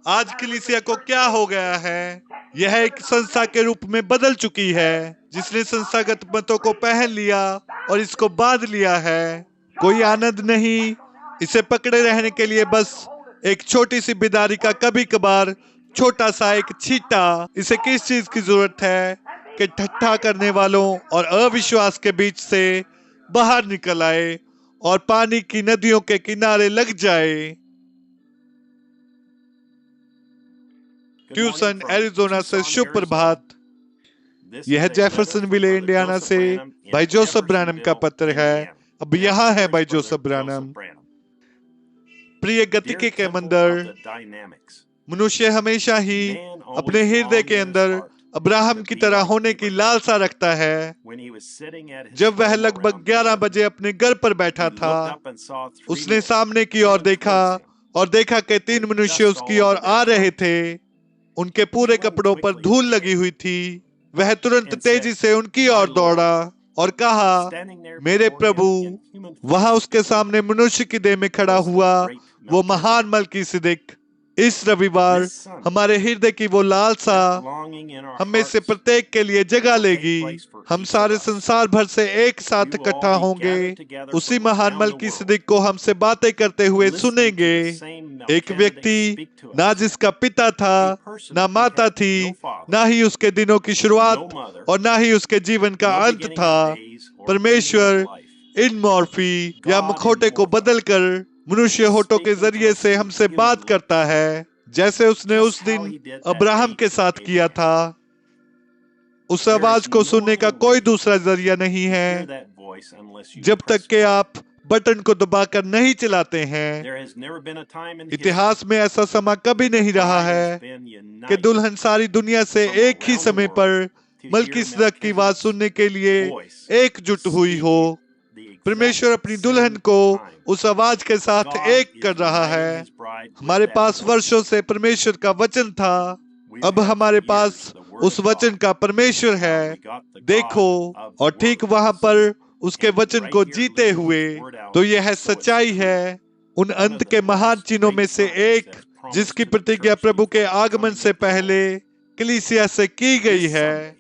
आज कलीसिया को क्या हो गया है? यह एक संस्था के रूप में बदल चुकी है, जिसने संस्थागत मतों को पहन लिया और इसको बांध लिया है। कोई आनंद नहीं, इसे पकड़े रहने के लिए बस एक छोटी सी बिदारी का कभी कभार छोटा सा एक छींटा। इसे किस चीज की जरूरत है कि ठट्ठा करने वालों और अविश्वास के बीच से बाहर निकल आए और पानी की नदियों के किनारे लग जाए। ट्यूसन, एरिजोना से शुभ प्रभात। यह जेफरसनविल, इंडियाना से भाई जोसेफ ब्रैनम का पत्र है। अब यहाँ है भाई जोसेफ ब्रैनम। प्रिय गतिके के मंदिर, मनुष्य हमेशा ही अपने हृदय के अंदर अब्राहम की तरह होने की लालसा रखता है। जब वह लगभग 11 बजे अपने घर पर बैठा था, उसने सामने की ओर देखा और देखा कि 3 मनुष्य उसकी ओर आ रहे थे। उनके पूरे कपड़ों पर धूल लगी हुई थी। वह तुरंत तेजी से उनकी ओर दौड़ा और कहा, मेरे प्रभु। वहां उसके सामने मनुष्य की देह में खड़ा हुआ वो महान मल्कीसिदक। इस रविवार हमारे हृदय की वो लालसा हम में से प्रत्येक के लिए जगह लेगी। हम सारे संसार भर से एक साथ इकट्ठा होंगे, उसी महान मल्कीसिदक को हमसे बातें करते हुए सुनेंगे। एक व्यक्ति, ना जिसका पिता था, ना माता थी, ना ही उसके दिनों की शुरुआत और ना ही उसके जीवन का अंत था। परमेश्वर इन मॉर्फी या मुखौटे को बदलकर मनुष्य होठों के जरिए से हमसे बात करता है, जैसे उसने उस दिन अब्राहम के साथ किया था। उस आवाज को सुनने का कोई दूसरा जरिया नहीं है जब तक कि आप बटन को दबाकर नहीं चलाते हैं। इतिहास में ऐसा समा कभी नहीं रहा है कि दुल्हन सारी दुनिया से एक ही समय पर मल्कीसिदक की आवाज सुनने के लिए एकजुट हुई हो। परमेश्वर अपनी दुल्हन को उस आवाज के साथ एक कर रहा है। हमारे पास वर्षों से परमेश्वर का वचन था, अब हमारे पास उस वचन का परमेश्वर है। देखो, और ठीक वहां पर उसके वचन को जीते हुए। तो यह सच्चाई है उन अंत के महान चिन्हों में से एक, जिसकी प्रतिज्ञा प्रभु के आगमन से पहले कलीसिया से की गई है।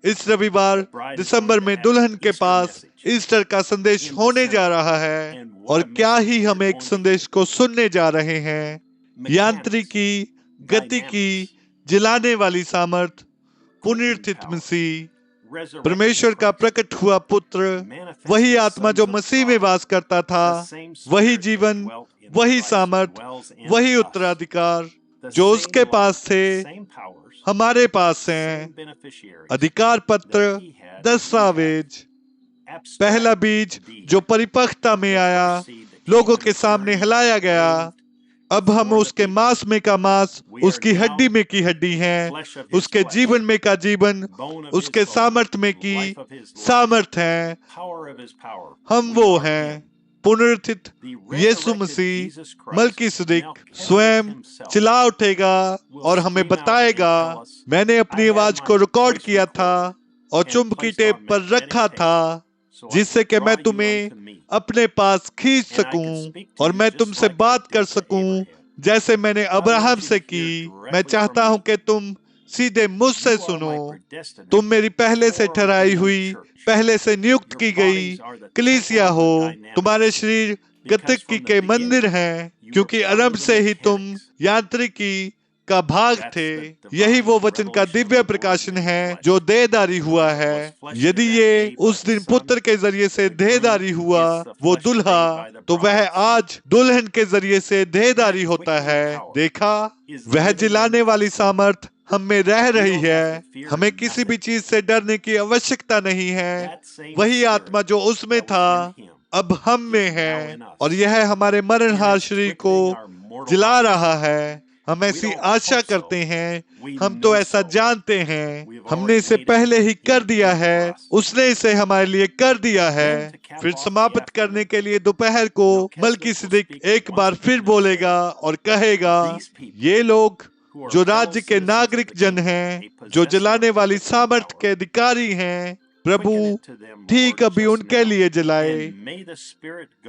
इस रविवार दिसंबर में दुल्हन के पास ईस्टर का संदेश होने जा रहा है। और क्या ही हम एक संदेश को सुनने जा रहे हैं। यांत्रिकी, गति की जिलाने वाली सामर्थ, पुनरुत्थित मसीह, परमेश्वर का प्रकट हुआ पुत्र, वही आत्मा जो मसीह में वास करता था, वही जीवन, वही सामर्थ, वही उत्तराधिकार जो उसके पास थे हमारे पास हैं। अधिकार पत्र, दस्तावेज, पहला बीज जो परिपक्वता में आया, लोगों के सामने हिलाया गया। अब हम उसके मांस में का मांस, उसकी हड्डी में की हड्डी हैं, उसके जीवन में का जीवन, उसके सामर्थ में की सामर्थ हैं। हम वो हैं। पुनरुत्थित यीशु मसीह मल्कीसिदक स्वयं चिल्ला उठेगा और हमें बताएगा, मैंने अपनी आवाज को रिकॉर्ड किया था और चुंबकीय टेप पर रखा था, जिससे कि मैं तुम्हें अपने पास खींच सकूं और मैं तुमसे बात कर सकूं जैसे मैंने अब्राहम से की। मैं चाहता हूं कि तुम सीधे मुझसे सुनो। तुम मेरी पहले से ठहराई हुई, पहले से नियुक्त की गई कलीसिया हो। तुम्हारे शरीर गतिकी के मंदिर हैं, क्योंकि आरंभ से ही तुम यांत्रिकी का भाग थे। यही वो वचन का दिव्य प्रकाशन है जो देहधारी हुआ है। यदि ये उस दिन पुत्र के जरिए से देहधारी हुआ वो दुल्हा, तो वह आज दुल्हन के जरिए से देहधारी होता है। देखा, वह जिलाने वाली सामर्थ हम में रह रही है। हमें किसी भी चीज से डरने की आवश्यकता नहीं है। वही आत्मा जो उसमें था अब हम में है, और यह हमारे मरणहार शरीर को जिला रहा है। हम ऐसी आशा करते हैं, हम तो ऐसा जानते हैं, हमने इसे पहले ही कर दिया है, उसने इसे हमारे लिए कर दिया है। फिर समाप्त करने के लिए दोपहर को मल्कीसिदक एक बार फिर बोलेगा और कहेगा, ये लोग जो राज्य के नागरिक जन हैं, जो जलाने वाली सामर्थ के अधिकारी हैं, प्रभु ठीक अभी उनके लिए जलाए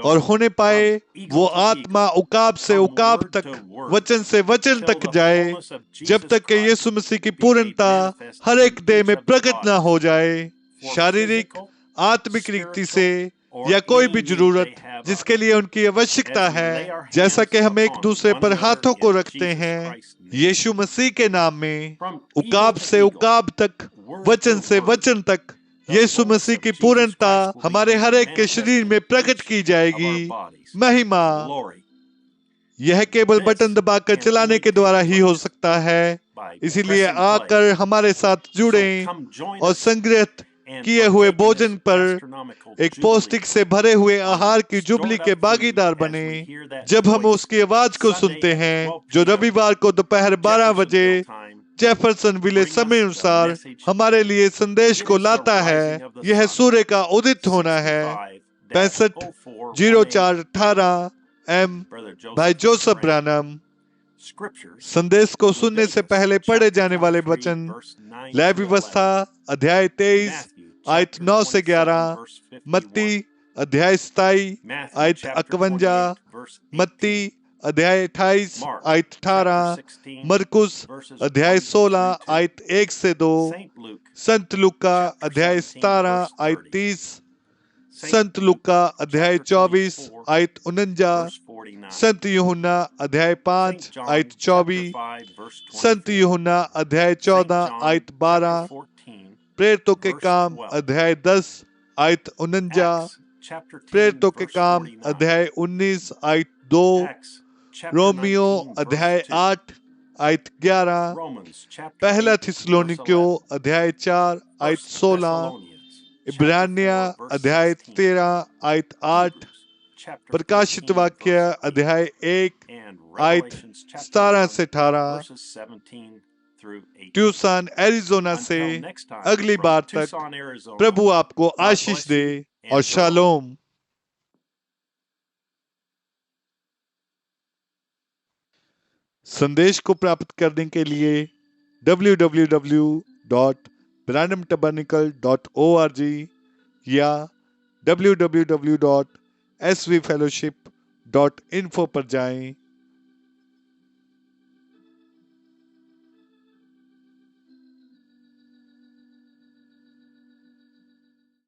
और होने पाए वो आत्मा उकाब से उकाब तक, वचन से वचन तक जाए, जब तक कि यीशु मसीह की पूर्णता हर एक देह में प्रकट ना हो जाए, शारीरिक, आत्मिक रीति से या कोई भी जरूरत जिसके लिए उनकी आवश्यकता है। जैसा कि हम एक दूसरे पर हाथों को रखते हैं यीशु मसीह के नाम में, उकाब से उकाब तक, वचन से वचन तक यीशु मसीह की पूर्णता हमारे हर एक के शरीर में प्रकट की जाएगी। महिमा यह केवल बटन दबाकर चलाने के द्वारा ही हो सकता है। इसीलिए आकर हमारे साथ जुड़ें और संग्रहित किए हुए भोजन पर एक पौष्टिक से भरे हुए आहार की जुबली के भागीदार बने जब हम उसकी आवाज को सुनते हैं, जो रविवार को दोपहर 12 बजे जेफरसन विले समय अनुसार हमारे लिए संदेश को लाता है। यह सूर्य का उदित होना है। 650418 एम भाई जोसेफ ब्रानम। संदेश को सुनने से पहले पढ़े जाने वाले वचन लय व्यवस्था अध्याय 23 आयत 9 से 11, मत्ती अध्याय 27 आयत 51, मत्ती अध्याय 28 आयत 18, मरकुस अध्याय 16 आयत 1 से 2, संत लूका अध्याय 17 आयत 30, संत लूका अध्याय 24 आयत 49, संत यूहन्ना अध्याय 5 आयत 24, संत यूहन्ना अध्याय 14 आयत 12, प्रेरितों के काम अध्याय 10 आयत 49, प्रेरितों के काम अध्याय 19 आयत 2, रोमियो अध्याय 8 आयत 11, पहला थिस्सलुनीकियों अध्याय 4 आयत 16, इब्रानिया अध्याय 13 आयत 8, प्रकाशित वाक्य अध्याय 1 आयत 17 से 18। ट्यूसन एरिजोना से अगली बार तक प्रभु आपको आशीष दे और शालोम। संदेश को प्राप्त करने के लिए www.branhamtabernacle.org या www.svfellowship.info पर जाएं।